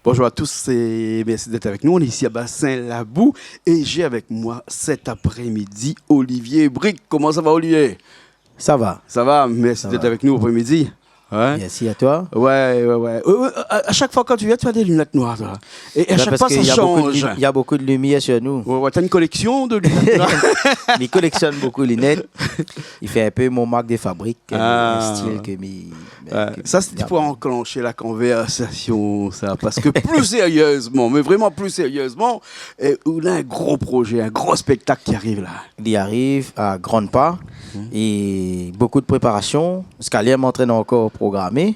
Bonjour à tous et merci d'être avec nous. On est ici à Bassin-Labou et j'ai avec moi cet après-midi Olivier Brick. Comment ça va, Olivier? Ça va. Ça va, merci d'être avec nous après-midi. Ouais. Merci à toi. Ouais. À chaque fois quand tu viens, tu as des lunettes noires, toi. Et à chaque fois, ça change. Il y a beaucoup de lumière sur nous. Ouais, t'as une collection de lunettes noires. Il collectionne beaucoup de lunettes. Il fait un peu mon marque de fabrique, le style que ça, c'était pour enclencher la conversation, ça. Parce que plus sérieusement, mais vraiment plus sérieusement, on a un gros projet, un gros spectacle qui arrive là. Il arrive à grande part et beaucoup de préparation. Scalier m'entraîne encore programmé.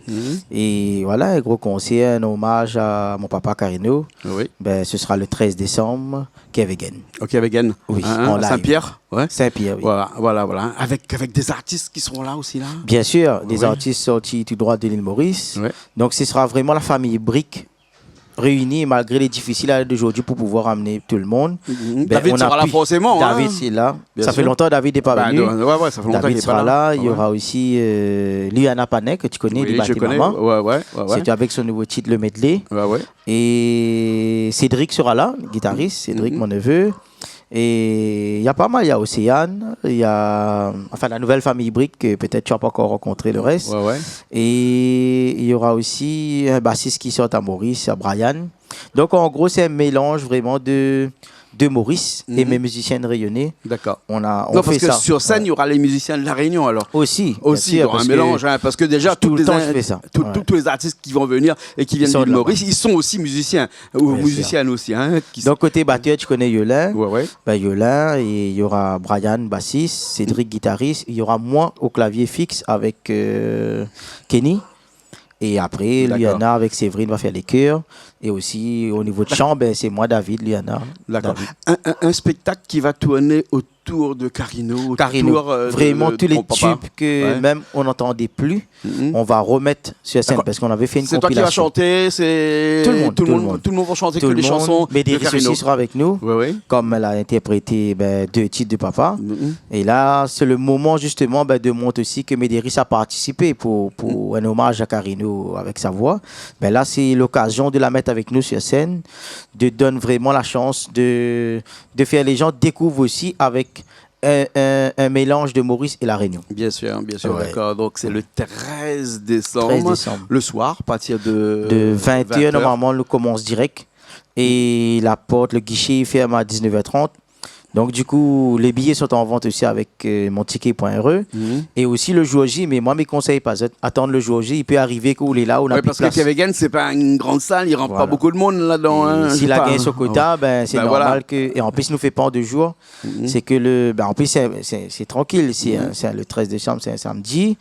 Et voilà, un gros concert, un hommage à mon papa Carino. Oui. Ben, ce sera le 13 décembre, Kevegen. Ok, Kevegen. Oui, Saint-Pierre. Ouais. Saint-Pierre, oui. Voilà. Avec des artistes qui seront là aussi, là. Bien sûr, des artistes sortis tout droit de l'île Maurice. Ouais. Donc, ce sera vraiment la famille Brick réunis malgré les difficiles d'aujourd'hui pour pouvoir amener tout le monde. David sera là forcément. David, c'est là. Bien ça sûr. fait longtemps que David n'est pas venu. Ouais, ça fait longtemps David qu'il sera n'est pas là. Il y aura aussi Liana Panek, que tu connais, oui, du je connais. bâtiment. Ouais. C'est avec son nouveau titre, le medley. Ouais. Et Cédric sera là, guitariste, Cédric, mon neveu. Et il y a pas mal, il y a Océane, il y a la nouvelle famille Brick, que peut-être tu n'as pas encore rencontré le reste. Ouais. Et il y aura aussi un bassiste qui sort à Maurice, à Brian. Donc en gros, c'est un mélange vraiment de Maurice et mes musiciens de Rayonnais. D'accord. On parce fait que ça. sur scène, il y aura les musiciens de La Réunion alors. Aussi, sûr, un mélange, parce que déjà tous les artistes qui vont venir et qui viennent de Maurice, ils sont aussi musiciens ou musiciennes aussi. Donc côté batteur, tu connais Yolin. Ouais. Yolin, et il y aura Brian, bassiste, Cédric, guitariste. Il y aura moi au clavier fixe avec Kenny. Et après, Liana avec Séverine va faire les chœurs. Et aussi, au niveau de chant, c'est moi, David, Liana. D'accord. Un spectacle qui va tourner autour de Carino. Vraiment, tous les tubes que même on n'entendait plus, on va remettre sur scène. Parce qu'on avait fait une compilation. C'est toi qui vas chanter, c'est... Tout le monde va chanter que les chansons de Carino. Aussi sera avec nous, comme elle a interprété 2 titres de papa. Et là, c'est le moment justement de montrer aussi que Médéris a participé pour un hommage à Carino avec sa voix. Là, c'est l'occasion de la mettre avec nous sur scène, de donner vraiment la chance de faire les gens découvrent aussi avec un mélange de Maurice et La Réunion. Bien sûr, d'accord. Donc c'est le 13 décembre, le soir, à partir de 21h, normalement, on commence direct. Et le guichet ferme à 19h30. Donc, du coup, les billets sont en vente aussi avec monticket.re. Et aussi le jour J, mais moi, mes conseils, pas attendre le jour J. Il peut arriver qu'il est là, on a plus de place. Parce que Kevegen, c'est pas une grande salle, il ne rentre pas beaucoup de monde là-dedans. S'il a gagné son quota, c'est normal que... Et en plus, il nous fait pas en 2 jours. C'est que en plus, c'est tranquille. C'est le 13 décembre, c'est un samedi.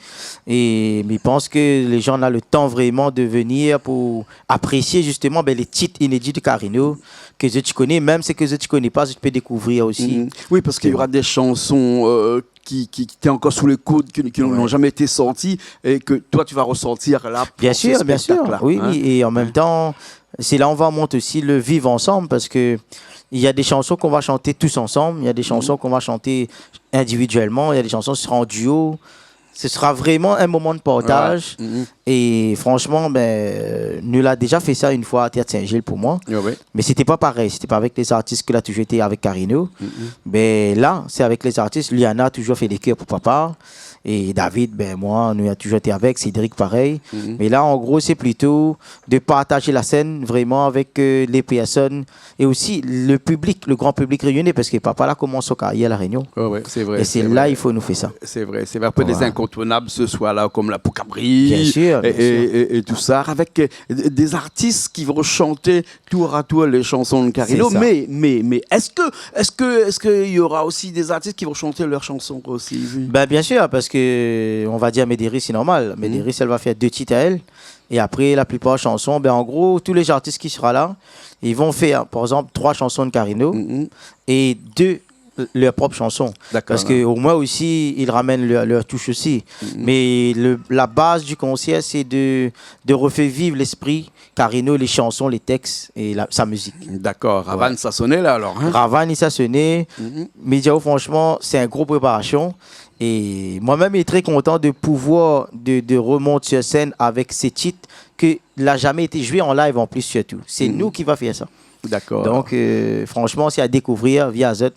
Mais je pense que les gens ont le temps vraiment de venir pour apprécier justement les titres inédits de Carino que tu connais, même ceux que tu connais pas, tu peux découvrir aussi. Oui, parce qu'il y aura des chansons qui étaient encore sous les coudes, qui n'ont jamais été sorties et que toi, tu vas ressortir là. Bien sûr. Oui. Et en même temps, c'est là on va monter aussi le vivre ensemble parce que il y a des chansons qu'on va chanter tous ensemble, il y a des chansons qu'on va chanter individuellement, il y a des chansons qui seront en duo. Ce sera vraiment un moment de partage. Et franchement, nous l'a déjà fait ça une fois à Théâtre Saint-Gilles pour moi. Mais c'était pas pareil. C'était pas avec les artistes que là, toujours été avec Carino. Mais là, c'est avec les artistes. Liana a toujours fait des chœurs pour papa. Et David, moi, nous a toujours été avec. Cédric, pareil. Mais là, en gros, c'est plutôt de partager la scène vraiment avec les personnes et aussi le public, le grand public réunionnais. Parce que papa, là, commence sa carrière à La Réunion. C'est vrai. Et c'est là, il faut nous faire ça. C'est vrai. C'est un peu des incontournables ce soir-là, comme la Poucabri. Bien sûr. Et tout ça, avec des artistes qui vont chanter tour à tour les chansons de Carino. Mais est-ce qu'il y aura aussi des artistes qui vont chanter leurs chansons aussi? Bien sûr, parce que on va dire Médéris, c'est normal. Médéris, elle va faire 2 titres à elle. Et après, la plupart des chansons, en gros, tous les artistes qui seront là, ils vont faire, par exemple, 3 chansons de Carino et 2 leurs propres chansons. Parce qu'au moins aussi, ils ramènent leur touche aussi. Mais la base du concert, c'est de refaire vivre l'esprit Carino, les chansons, les textes et sa musique. D'accord. Ravan, ça sonnait là alors. Ravan, ça sonnait. Médiao, franchement, c'est une grosse préparation. Et moi-même, je suis très content de pouvoir de remonter sur scène avec ces titres que n'a jamais été joué en live en plus surtout. C'est nous qui va faire ça. D'accord. Donc, franchement, c'est à découvrir via Z.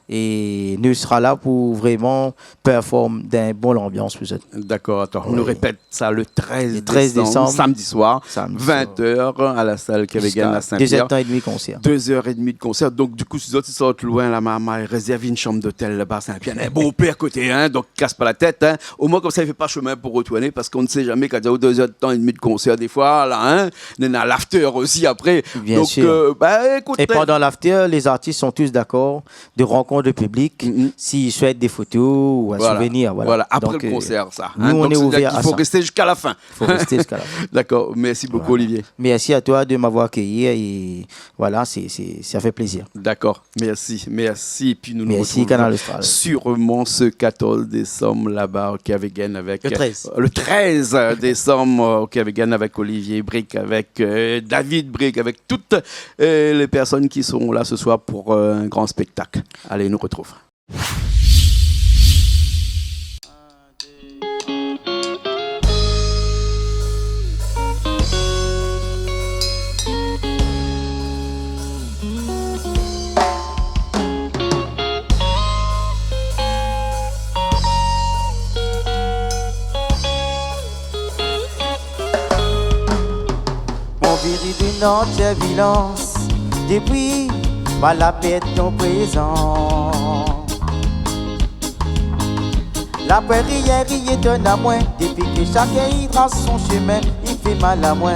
Et nous sera là pour vraiment performer d'un bon ambiance pour eux. D'accord, attends, on nous répète ça le 13 décembre, samedi soir, 20h à la salle Kevegan à Saint-Pierre. 2h30 de concert. 2h30 de concert. Donc, du coup, si ils sortent loin, la maman réserve une chambre d'hôtel là-bas à Saint-Pierre. Un bon père à côté, hein, donc casse pas la tête. Hein. Au moins, comme ça, il ne fait pas chemin pour retourner parce qu'on ne sait jamais quand il y a 2h30 de concert, des fois, là, hein. Il y a l'after aussi après. Bien sûr. Écoute, et pendant l'after, les artistes sont tous d'accord de rencontre de public s'ils souhaitent des photos ou un souvenir. Voilà, après donc, le concert, ça. Nous, on est ouvert à ça. Il faut rester jusqu'à la fin. Il faut rester jusqu'à la fin. D'accord, merci beaucoup, Olivier. Merci à toi de m'avoir accueilli et voilà, ça fait plaisir. D'accord, merci. Puis nous merci, Canal Austral. Sûrement ce 14 décembre là-bas au Kevegan avec... Le 13 décembre au Kevegan avec Olivier Brick, avec David Brick, avec toutes les personnes qui sont là ce soir pour un grand spectacle. Allez, nous retrouve. Mon viril d'une entière violence depuis pas la paix de ton présent. La prière y étonne à moi, depuis que chacun y trace son chemin, il fait mal à moi.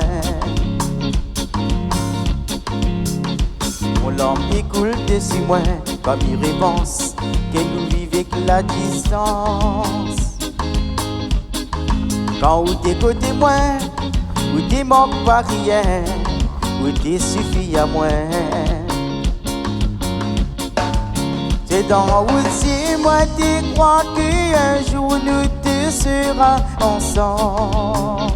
Mon langue y coule dessus moi, comme il réponse, que nous vivons avec la distance. Quand ou t'es côté moi, ou t'es manque pas rien, ou t'es suffit à moi. C'est dans aussi moi tu crois qu'un jour nous te sera ensemble.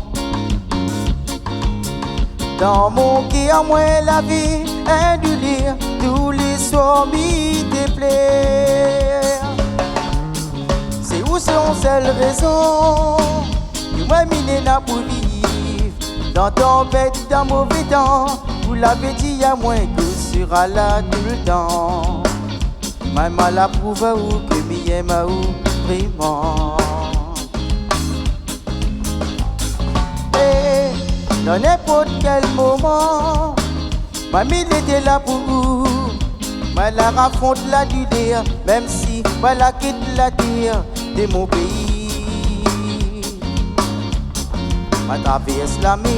Dans mon cœur moi la vie est du lire tous les soirs m'y déplaire. C'est où son seule raison que moi mine là pour vivre dans tempête, dans mauvais temps. Vous l'avez dit à moi que sera là tout le temps. Même à la prouve où que m'y aime où vraiment. Et dans n'importe quel moment, mamie était là pour vous. Mais la raconte la douleur, même si la quitte la terre de mon pays. Ma traverse la mer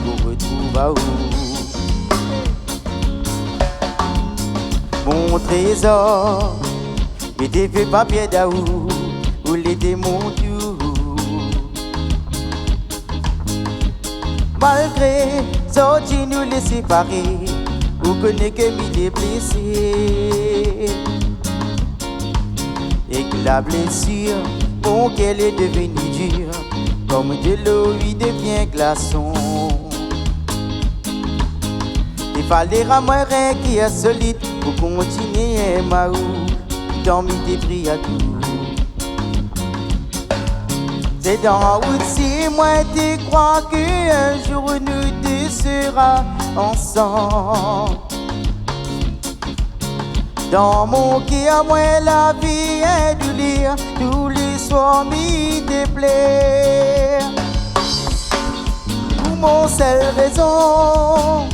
pour retrouver à où. Mon trésor, mais des vieux papiers d'août, où les démons tout. Malgré sorti nous les séparer, vous connaissez que m'y est blessé. Et que la blessure, bon qu'elle est devenue dure, comme de l'eau il devient glaçon. Il fallait ramener qui est solide pour continuer ma route dans mes débris à tout. C'est dans la route si moi tu crois qu'un jour nous deux sera ensemble. Dans mon cœur moi la vie est du lire tous les soirs m'y déplaire. Pour mon seule raison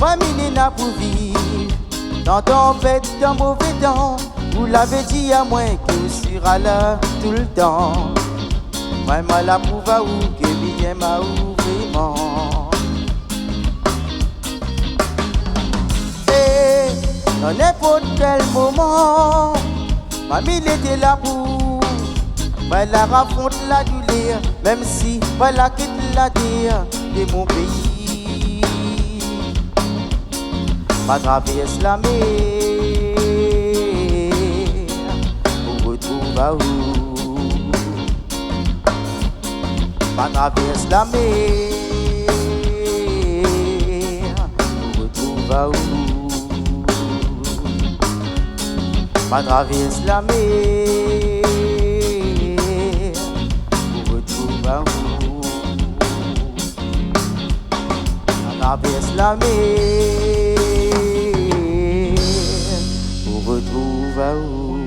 moi mine n'a pour vivre dans tempête, dans mauvais temps. Vous l'avez dit à moi que sera là tout le temps. Moi mal la prouve à où que bien m'a où vraiment. Et dans n'importe quel moment, mamie était là pour. Moi la raconte la douleur, même si moi la quitte la terre de mon pays. Ma traverse la mer pour retrouver à où. Ma traverse la mer pour retrouver à où. ma traverse la mer pour retrouver amour. Ma traverse la mer pour retrouver amour.